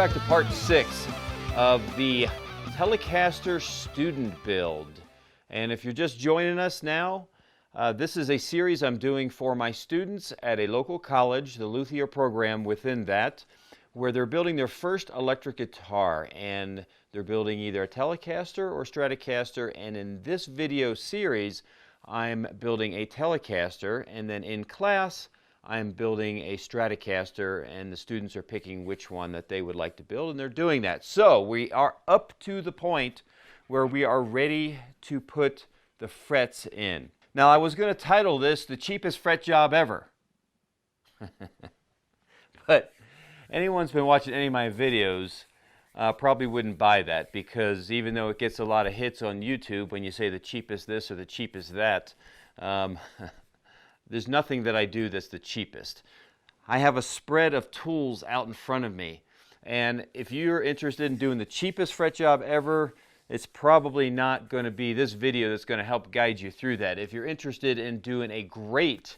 back to part 6 of the Telecaster student build. And if you're just joining us now, this is a series I'm doing for my students at a local college, the lutherie program within that, where they're building their first electric guitar, and they're building either a Telecaster or Stratocaster. And in this video series, I'm building a Telecaster, and then in class, I'm building a Stratocaster, and the students are picking which one that they would like to build, and they're doing that. So we are up to the point where we are ready to put the frets in. Now, I was going to title this The Cheapest Fret Job Ever. But anyone who's been watching any of my videos probably wouldn't buy that, because even though it gets a lot of hits on YouTube when you say the cheapest this or the cheapest that, there's nothing that I do that's the cheapest. I have a spread of tools out in front of me, and if you're interested in doing the cheapest fret job ever, it's probably not going to be this video that's going to help guide you through that. If you're interested in doing a great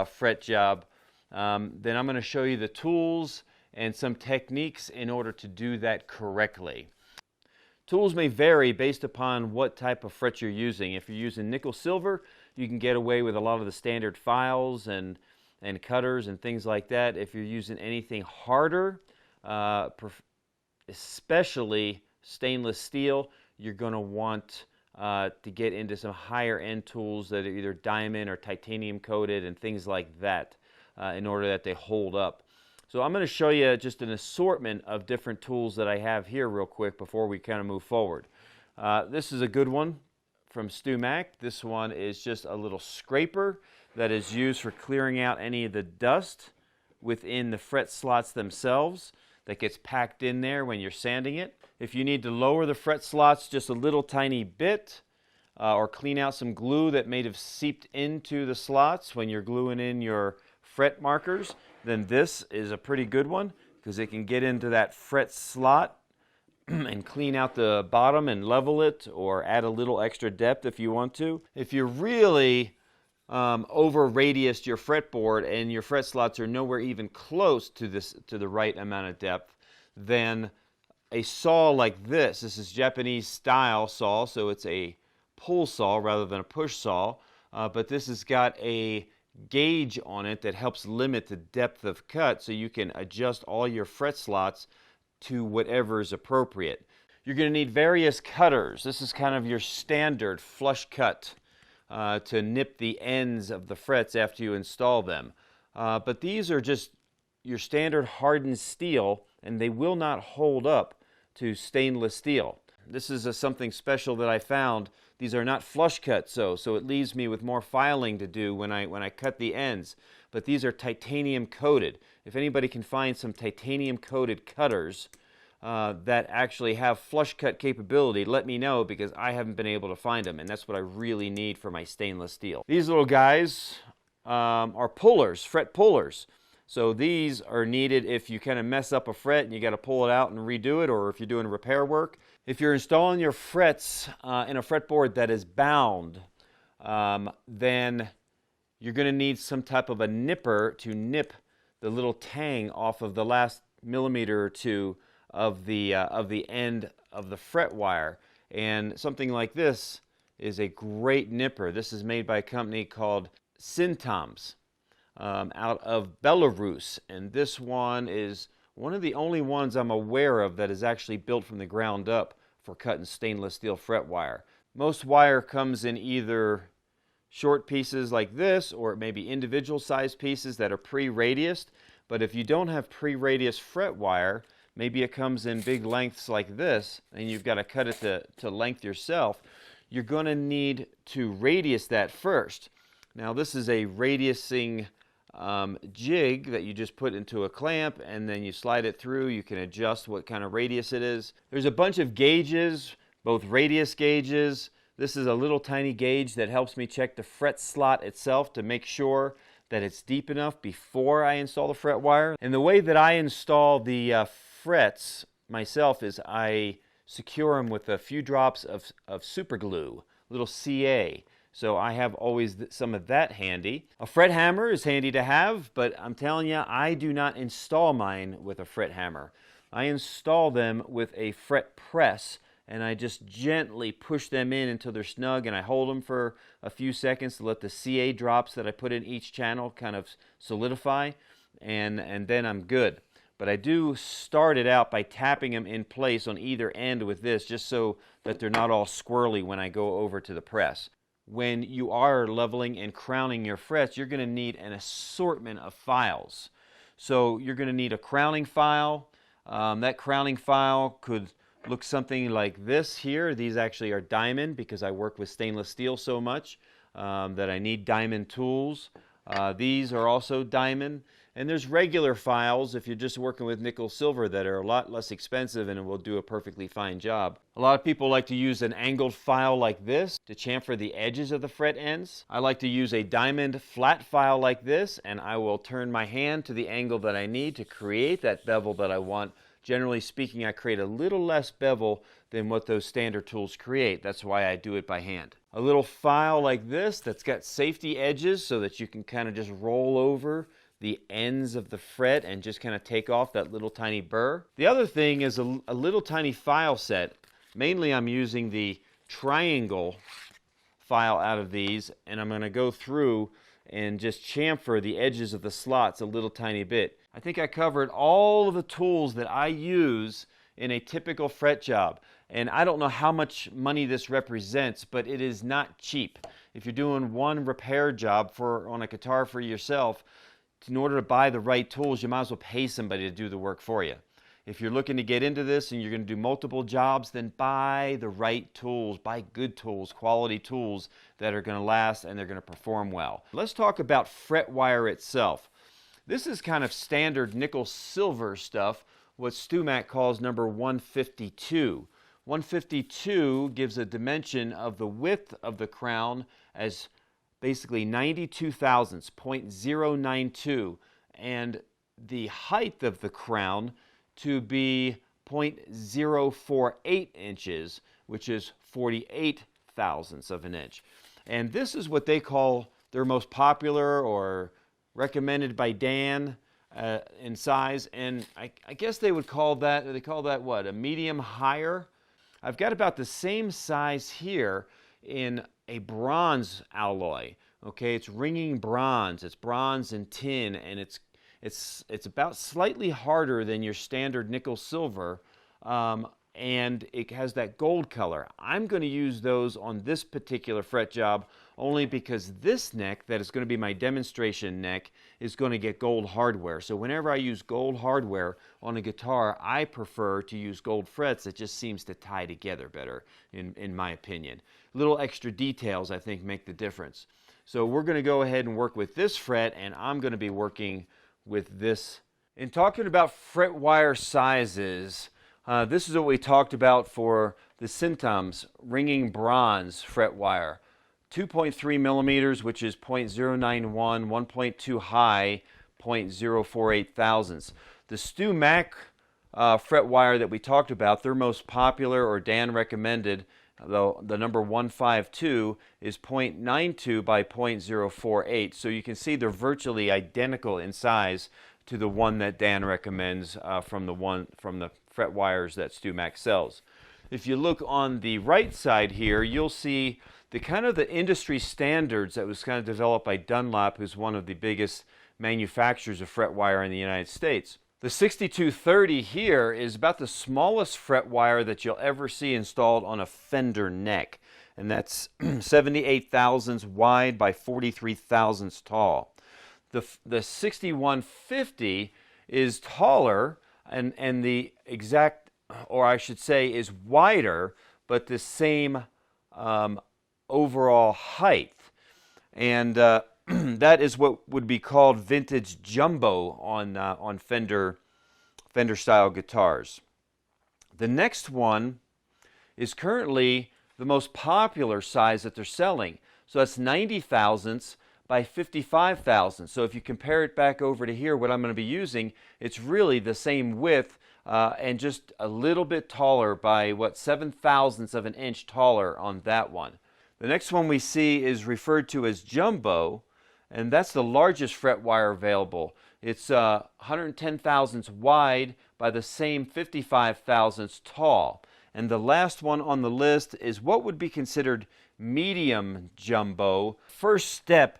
fret job, then I'm going to show you the tools and some techniques in order to do that correctly. Tools may vary based upon what type of fret you're using. If you're using nickel silver, you can get away with a lot of the standard files and cutters and things like that. If you're using anything harder, especially stainless steel, you're going to want to get into some higher end tools that are either diamond or titanium coated and things like that in order that they hold up. So I'm going to show you just an assortment of different tools that I have here real quick before we kind of move forward. This is a good one from Stu Mac. This one is just a little scraper that is used for clearing out any of the dust within the fret slots themselves that gets packed in there when you're sanding it. If you need to lower the fret slots just a little tiny bit or clean out some glue that may have seeped into the slots when you're gluing in your fret markers, then this is a pretty good one, because it can get into that fret slot and clean out the bottom and level it, or add a little extra depth if you want to. If you're really over radiused your fretboard and your fret slots are nowhere even close to the right amount of depth, then a saw like this is Japanese style saw, so it's a pull saw rather than a push saw, but this has got a gauge on it that helps limit the depth of cut, so you can adjust all your fret slots to whatever is appropriate. You're going to need various cutters. This is kind of your standard flush cut to nip the ends of the frets after you install them. But these are just your standard hardened steel, and they will not hold up to stainless steel. This is something special that I found. These are not flush cuts, so it leaves me with more filing to do when I cut the ends. But these are titanium coated. If anybody can find some titanium coated cutters that actually have flush cut capability, let me know, because I haven't been able to find them, and that's what I really need for my stainless steel. These little guys are pullers, fret pullers. So these are needed if you kind of mess up a fret and you got to pull it out and redo it, or if you're doing repair work. If you're installing your frets in a fretboard that is bound, then you're going to need some type of a nipper to nip the little tang off of the last millimeter or two of the end of the fret wire. And something like this is a great nipper. This is made by a company called Syntoms out of Belarus, and this one is one of the only ones I'm aware of that is actually built from the ground up for cutting stainless steel fret wire. Most wire comes in either short pieces like this, or it may be individual size pieces that are pre-radiused. But if you don't have pre-radius fret wire, maybe it comes in big lengths like this, and you've got to cut it to length yourself. You're going to need to radius that first. Now, this is a radiusing jig that you just put into a clamp, and then you slide it through. You can adjust what kind of radius it is. There's a bunch of gauges, both radius gauges. This is a little tiny gauge that helps me check the fret slot itself to make sure that it's deep enough before I install the fret wire. And the way that I install the frets myself is I secure them with a few drops of super glue, little CA. So I have always some of that handy. A fret hammer is handy to have, but I'm telling you, I do not install mine with a fret hammer. I install them with a fret press, and I just gently push them in until they're snug, and I hold them for a few seconds to let the CA drops that I put in each channel kind of solidify, and then I'm good. But I do start it out by tapping them in place on either end with this, just so that they're not all squirrely when I go over to the press. When you are leveling and crowning your frets, you're going to need an assortment of files. So you're going to need a crowning file. That crowning file could look something like this here. These actually are diamond because I work with stainless steel so much that I need diamond tools. These are also diamond. And there's regular files if you're just working with nickel silver that are a lot less expensive and will do a perfectly fine job. A lot of people like to use an angled file like this to chamfer the edges of the fret ends. I like to use a diamond flat file like this, and I will turn my hand to the angle that I need to create that bevel that I want. Generally speaking, I create a little less bevel than what those standard tools create. That's why I do it by hand. A little file like this that's got safety edges so that you can kind of just roll over the ends of the fret and just kind of take off that little tiny burr. The other thing is a little tiny file set. Mainly I'm using the triangle file out of these, and I'm going to go through and just chamfer the edges of the slots a little tiny bit. I think I covered all of the tools that I use in a typical fret job, and I don't know how much money this represents, but it is not cheap. If you're doing one repair job on a guitar for yourself, in order to buy the right tools, you might as well pay somebody to do the work for you. If you're looking to get into this and you're going to do multiple jobs, then buy the right tools, buy good tools, quality tools that are going to last and they're going to perform well. Let's talk about fret wire itself. This is kind of standard nickel silver stuff, what StewMac calls number 152. 152 gives a dimension of the width of the crown as basically 92 thousandths, 0.092, and the height of the crown to be 0.048 inches, which is 48 thousandths of an inch. And this is what they call their most popular or recommended by Dan in size, and I guess they would call that, what, a medium higher? I've got about the same size here in a bronze alloy. Okay, it's ringing bronze. It's bronze and tin, and it's about slightly harder than your standard nickel silver, and it has that gold color. I'm going to use those on this particular fret job only because this neck, that is going to be my demonstration neck, is going to get gold hardware. So whenever I use gold hardware on a guitar, I prefer to use gold frets. It just seems to tie together better, in my opinion. Little extra details, I think, make the difference. So we're going to go ahead and work with this fret, and I'm going to be working with this. In talking about fret wire sizes, this is what we talked about for the Cintam's ringing bronze fret wire. 2.3 millimeters, which is 0.091, 1.2 high, 0.048 thousandths. The StewMac fret wire that we talked about, their most popular, or Dan recommended, the number 152, is 0.92 by 0.048. So you can see they're virtually identical in size to the one that Dan recommends from the fret wires that StewMac sells. If you look on the right side here, you'll see the industry standards that was kind of developed by Dunlop, who's one of the biggest manufacturers of fret wire in the United States. The 6230 here is about the smallest fret wire that you'll ever see installed on a Fender neck, and that's 78 thousandths wide by 43 thousandths tall. The 6150 is taller and the exact, or I should say, is wider, but the same overall height, and that is what would be called vintage jumbo on Fender style guitars. The next one is currently the most popular size that they're selling, so that's 90 thousandths by 55 thousandths. So if you compare it back over to here, what I'm going to be using, it's really the same width and just a little bit taller by 7 thousandths of an inch taller on that one. The next one we see is referred to as jumbo, and that's the largest fret wire available. It's 110 thousandths wide by the same 55 thousandths tall. And the last one on the list is what would be considered medium jumbo. First step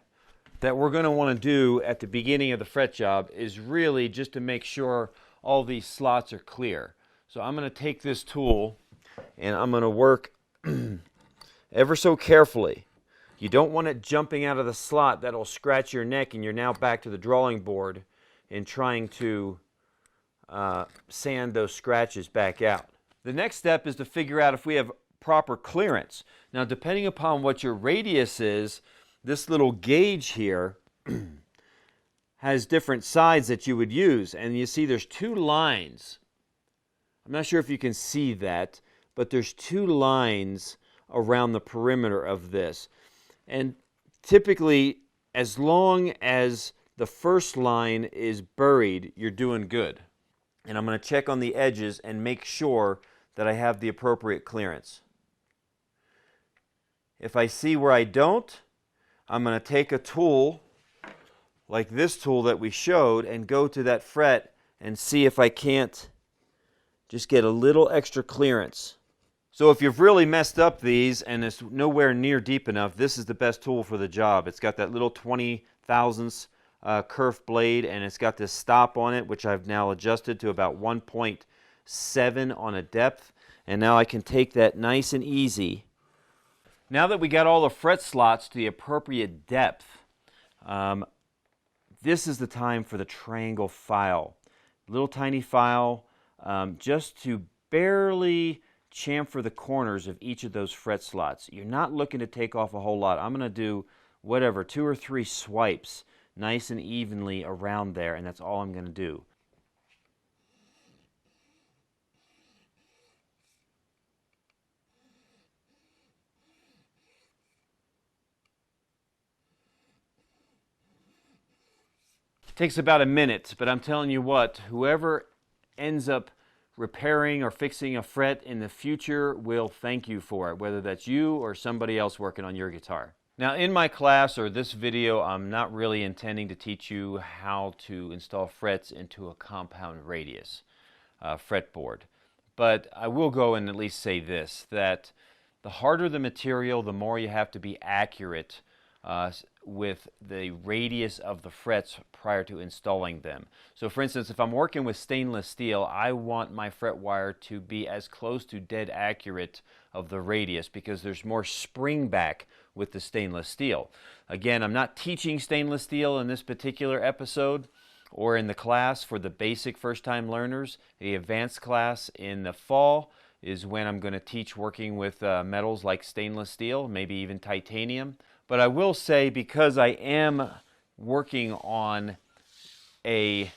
that we're going to want to do at the beginning of the fret job is really just to make sure all these slots are clear. So I'm going to take this tool and I'm going to work ever so carefully. You don't want it jumping out of the slot. That'll scratch your neck and you're now back to the drawing board and trying to sand those scratches back out. The next step is to figure out if we have proper clearance. Now, depending upon what your radius is, this little gauge here has different sides that you would use. And you see there's two lines. I'm not sure if you can see that, but there's two lines around the perimeter of this. And typically, as long as the first line is buried, you're doing good. And I'm going to check on the edges and make sure that I have the appropriate clearance. If I see where I don't, I'm going to take a tool like this tool that we showed and go to that fret and see if I can't just get a little extra clearance. So if you've really messed up these and it's nowhere near deep enough, this is the best tool for the job. It's got that little 20 thousandths kerf blade and it's got this stop on it, which I've now adjusted to about 1.7 on a depth. And now I can take that nice and easy. Now that we got all the fret slots to the appropriate depth, this is the time for the triangle file. Little tiny file, just to barely chamfer the corners of each of those fret slots. You're not looking to take off a whole lot. I'm going to do whatever, 2 or 3 swipes nice and evenly around there, and that's all I'm going to do. Takes about a minute, but I'm telling you what, whoever ends up repairing or fixing a fret in the future will thank you for it, whether that's you or somebody else working on your guitar. Now, in my class or this video, I'm not really intending to teach you how to install frets into a compound radius fretboard. But I will go and at least say this, that the harder the material, the more you have to be accurate with the radius of the frets prior to installing them. So for instance, if I'm working with stainless steel, I want my fret wire to be as close to dead accurate of the radius because there's more spring back with the stainless steel. Again, I'm not teaching stainless steel in this particular episode or in the class for the basic first-time learners. The advanced class in the fall is when I'm going to teach working with metals like stainless steel, maybe even titanium. But I will say, because I am working on a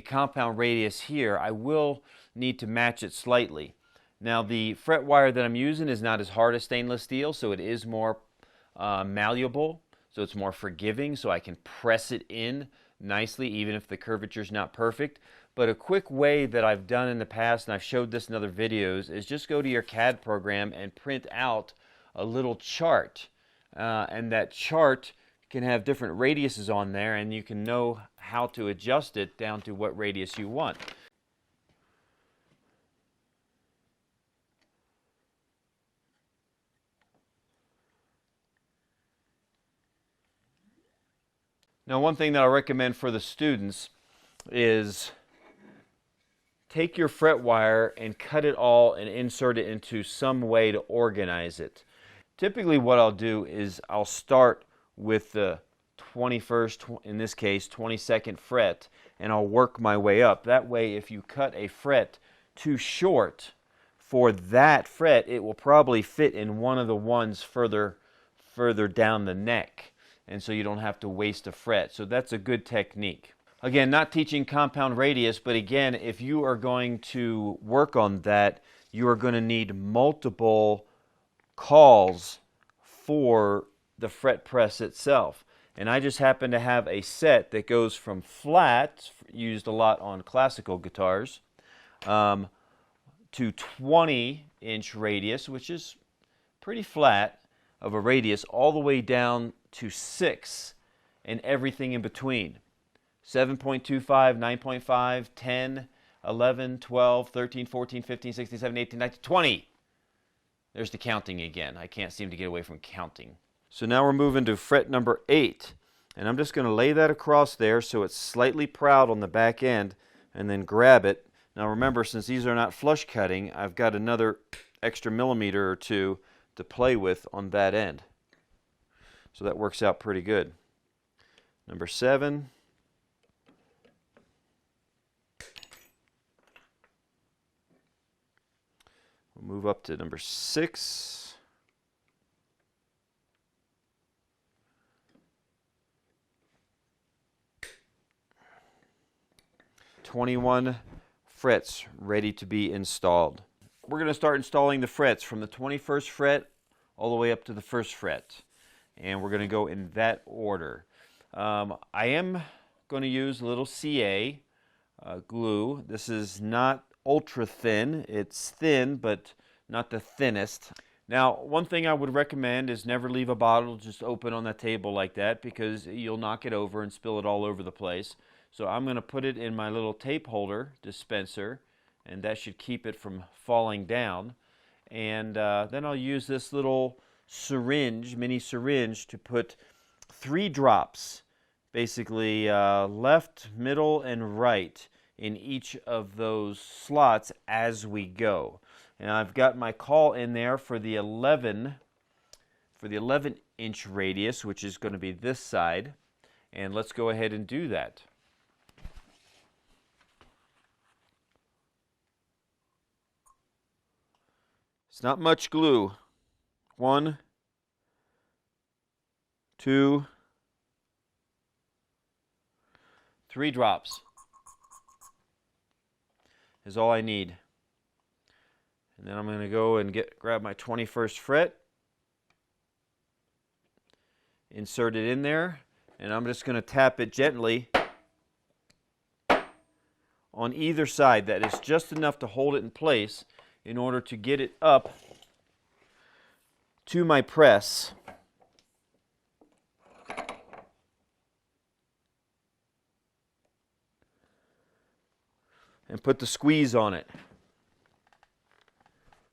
compound radius here, I will need to match it slightly. Now, the fret wire that I'm using is not as hard as stainless steel, so it is more malleable, so it's more forgiving, so I can press it in nicely, even if the curvature is not perfect. But a quick way that I've done in the past, and I've showed this in other videos, is just go to your CAD program and print out a little chart, and that chart can have different radiuses on there, and you can know how to adjust it down to what radius you want. Now, one thing that I recommend for the students is take your fret wire and cut it all and insert it into some way to organize it. Typically what I'll do is I'll start with the 21st, in this case 22nd fret, and I'll work my way up. That way, if you cut a fret too short for that fret, it will probably fit in one of the ones further down the neck, and so you don't have to waste a fret. So that's a good technique. Again, not teaching compound radius, but again, if you are going to work on that, you are going to need multiple calls for the fret press itself. And I just happen to have a set that goes from flat, used a lot on classical guitars, to 20-inch radius, which is pretty flat of a radius, all the way down to 6 and everything in between. 7.25, 9.5, 10, 11, 12, 13, 14, 15, 16, 17, 18, 19, 20. There's the counting again. I can't seem to get away from counting. So now we're moving to fret number 8. And I'm just going to lay that across there so it's slightly proud on the back end, and then grab it. Now remember, since these are not flush cutting, I've got another extra millimeter or two to play with on that end. So that works out pretty good. Number 7. We'll move up to number 6. 21 frets ready to be installed. We're going to start installing the frets from the 21st fret all the way up to the 1st fret. And we're going to go in that order. I am going to use a little CA glue. This is not ultra thin. It's thin, but not the thinnest. Now, one thing I would recommend is never leave a bottle just open on that table like that, because you'll knock it over and spill it all over the place. So I'm going to put it in my little tape holder dispenser, and that should keep it from falling down. And then I'll use this little syringe, mini syringe, to put 3 drops, basically left, middle, and right, in each of those slots as we go. And I've got my call in there for the 11-inch radius, which is going to be this side. And let's go ahead and do that. It's not much glue. 1, 2, 3 drops is all I need. And then I'm going to go and grab my 21st fret, insert it in there, and I'm just going to tap it gently on either side. That is just enough to hold it in place in order to get it up to my press. And put the squeeze on it.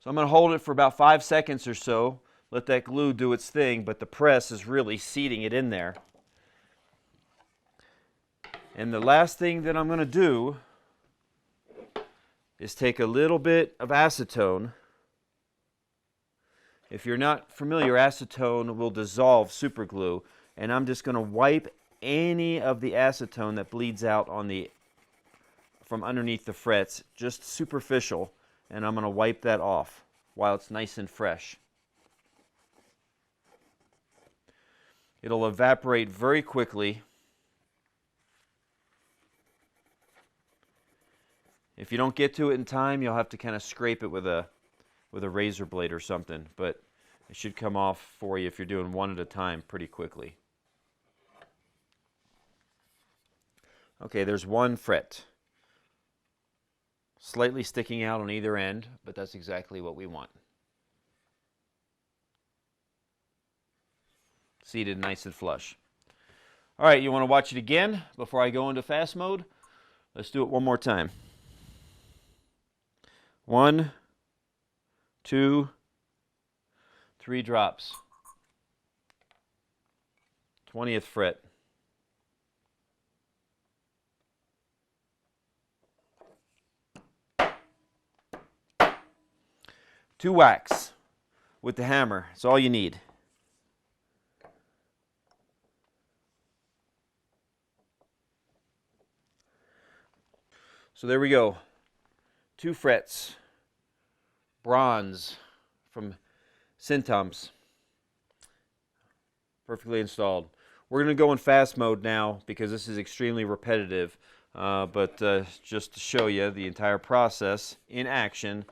So I'm going to hold it for about 5 seconds or so, let that glue do its thing, but the press is really seating it in there. And the last thing that I'm going to do is take a little bit of acetone. If you're not familiar, acetone will dissolve super glue, and I'm just going to wipe any of the acetone that bleeds out from underneath the frets, just superficial, and I'm going to wipe that off while it's nice and fresh. It'll evaporate very quickly. If you don't get to it in time, you'll have to kind of scrape it with a razor blade or something, but it should come off for you if you're doing one at a time pretty quickly. Okay, there's 1 fret. Slightly sticking out on either end, but that's exactly what we want. Seated nice and flush. All right, you want to watch it again before I go into fast mode? Let's do it one more time. 1, 2, 3 drops. 20th fret. Two whacks with the hammer. That's all you need. So there we go. 2 frets. Bronze from Cintoms. Perfectly installed. We're going to go in fast mode now because this is extremely repetitive. But just to show you the entire process in action,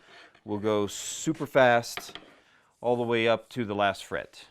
we'll go super fast all the way up to the last fret.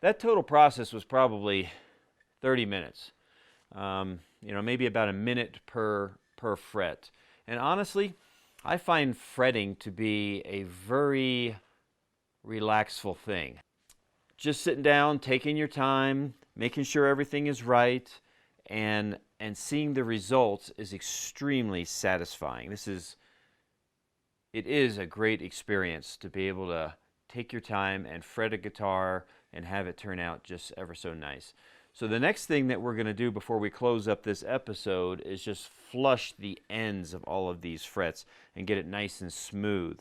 That total process was probably 30 minutes. Maybe about a minute per fret. And honestly, I find fretting to be a very relaxful thing. Just sitting down, taking your time, making sure everything is right, and seeing the results is extremely satisfying. It is a great experience to be able to take your time and fret a guitar and have it turn out just ever so nice. So the next thing that we're going to do before we close up this episode is just flush the ends of all of these frets and get it nice and smooth.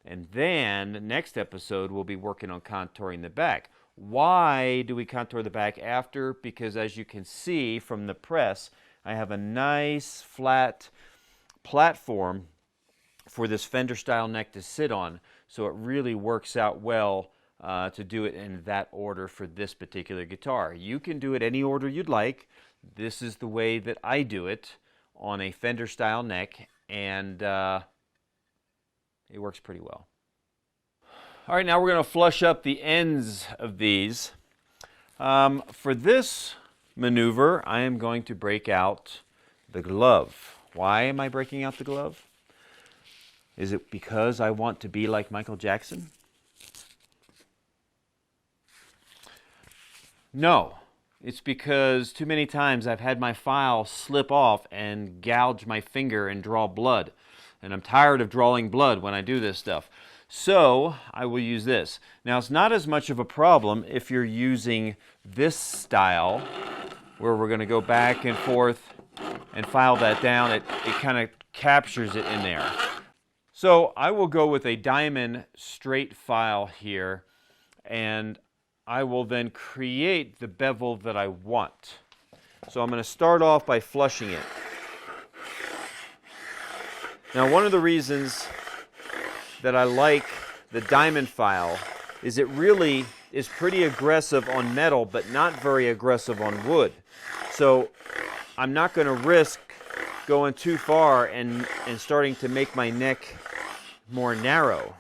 And then next episode we'll be working on contouring the back. Why do we contour the back after? Because as you can see from the press, I have a nice flat platform for this Fender style neck to sit on, so it really works out well to do it in that order for this particular guitar. You can do it any order you'd like. This is the way that I do it on a Fender style neck, and it works pretty well. All right, now we're going to flush up the ends of these. For this maneuver, I am going to break out the glove. Why am I breaking out the glove? Is it because I want to be like Michael Jackson? No. It's because too many times I've had my file slip off and gouge my finger and draw blood. And I'm tired of drawing blood when I do this stuff. So I will use this. Now it's not as much of a problem if you're using this style where we're going to go back and forth and file that down. It kind of captures it in there. So I will go with a diamond straight file here, and I will then create the bevel that I want. So I'm going to start off by flushing it. Now one of the reasons that I like the diamond file is it really is pretty aggressive on metal but not very aggressive on wood. So I'm not going to risk going too far and starting to make my neck more narrow.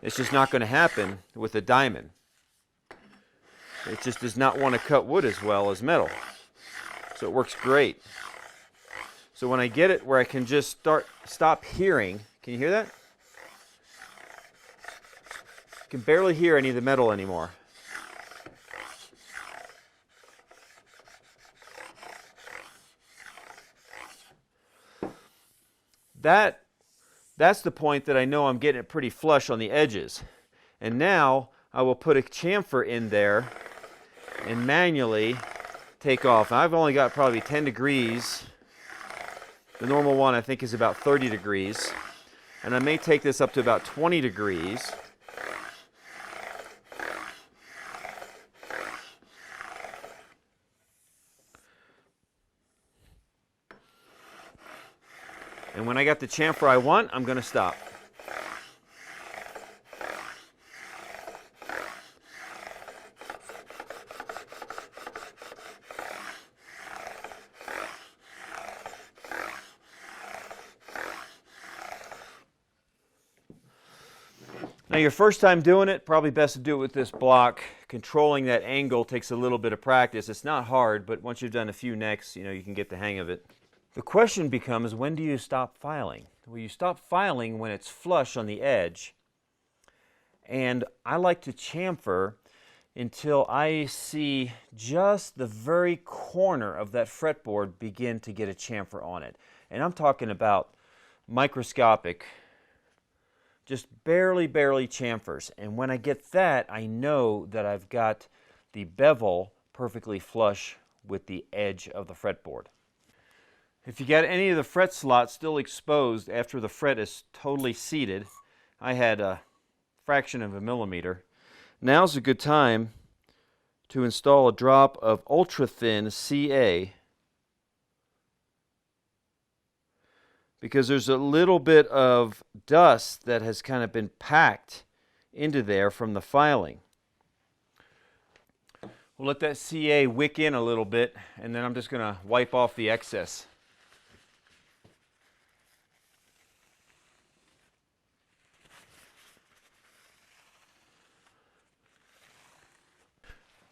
It's just not going to happen with a diamond. It just does not want to cut wood as well as metal. So it works great. So when I get it where I can just stop hearing, can you hear that? I can barely hear any of the metal anymore. That's the point that I know I'm getting it pretty flush on the edges. And now I will put a chamfer in there and manually take off. I've only got probably 10 degrees. The normal one I think is about 30 degrees. And I may take this up to about 20 degrees. And when I got the chamfer I want, I'm going to stop. Now your first time doing it, probably best to do it with this block. Controlling that angle takes a little bit of practice. It's not hard, but once you've done a few necks, you can get the hang of it. The question becomes, when do you stop filing? Well, you stop filing when it's flush on the edge. And I like to chamfer until I see just the very corner of that fretboard begin to get a chamfer on it. And I'm talking about microscopic, just barely chamfers. And when I get that, I know that I've got the bevel perfectly flush with the edge of the fretboard. If you got any of the fret slots still exposed after the fret is totally seated, I had a fraction of a millimeter, now's a good time to install a drop of ultra-thin CA, because there's a little bit of dust that has kind of been packed into there from the filing. We'll let that CA wick in a little bit, and then I'm just going to wipe off the excess.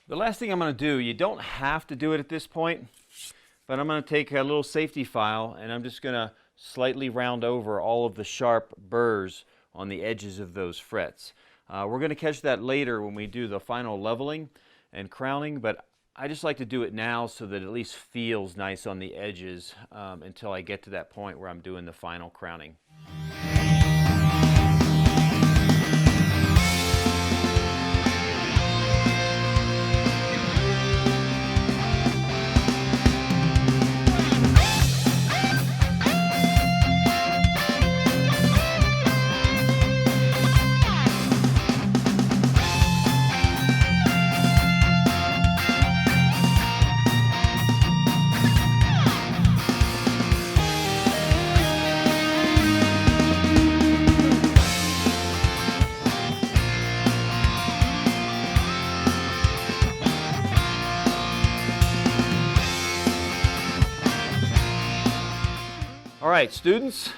The last thing I'm going to do, you don't have to do it at this point, but I'm going to take a little safety file and I'm just going to slightly round over all of the sharp burrs on the edges of those frets. We're going to catch that later when we do the final leveling and crowning, but I just like to do it now so that it at least feels nice on the edges until I get to that point where I'm doing the final crowning. All right, students,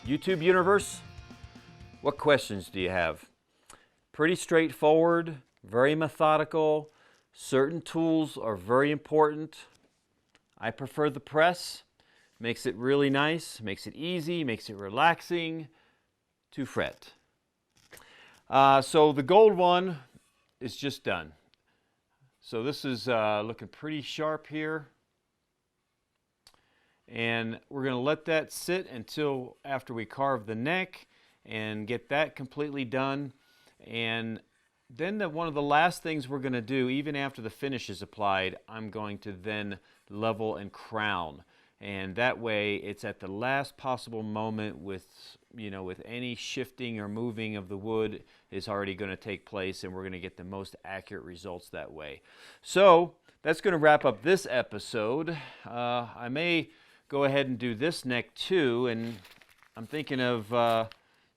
YouTube universe, what questions do you have? Pretty straightforward, very methodical. Certain tools are very important. I prefer the press. Makes it really nice, makes it easy, makes it relaxing to fret. So the gold one is just done. So this is looking pretty sharp here. And we're going to let that sit until after we carve the neck and get that completely done. And then one of the last things we're going to do, even after the finish is applied, I'm going to then level and crown. And that way it's at the last possible moment with any shifting or moving of the wood is already going to take place, and we're going to get the most accurate results that way. So that's going to wrap up this episode. I may go ahead and do this neck too, and I'm thinking of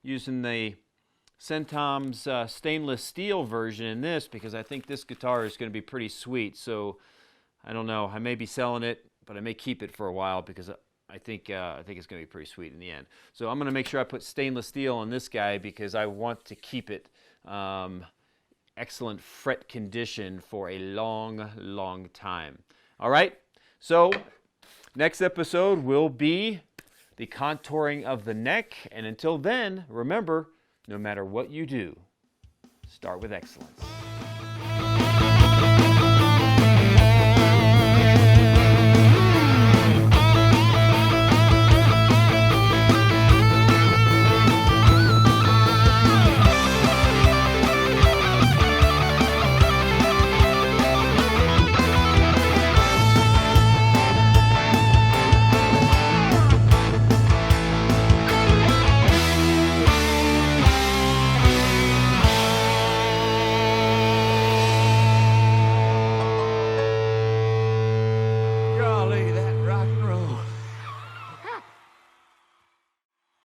using the Centom's stainless steel version in this because I think this guitar is going to be pretty sweet. So I don't know, I may be selling it, but I may keep it for a while because I think it's going to be pretty sweet in the end. So I'm going to make sure I put stainless steel on this guy because I want to keep it excellent fret condition for a long, long time. All right, so next episode will be the contouring of the neck. And until then, remember, no matter what you do, start with excellence.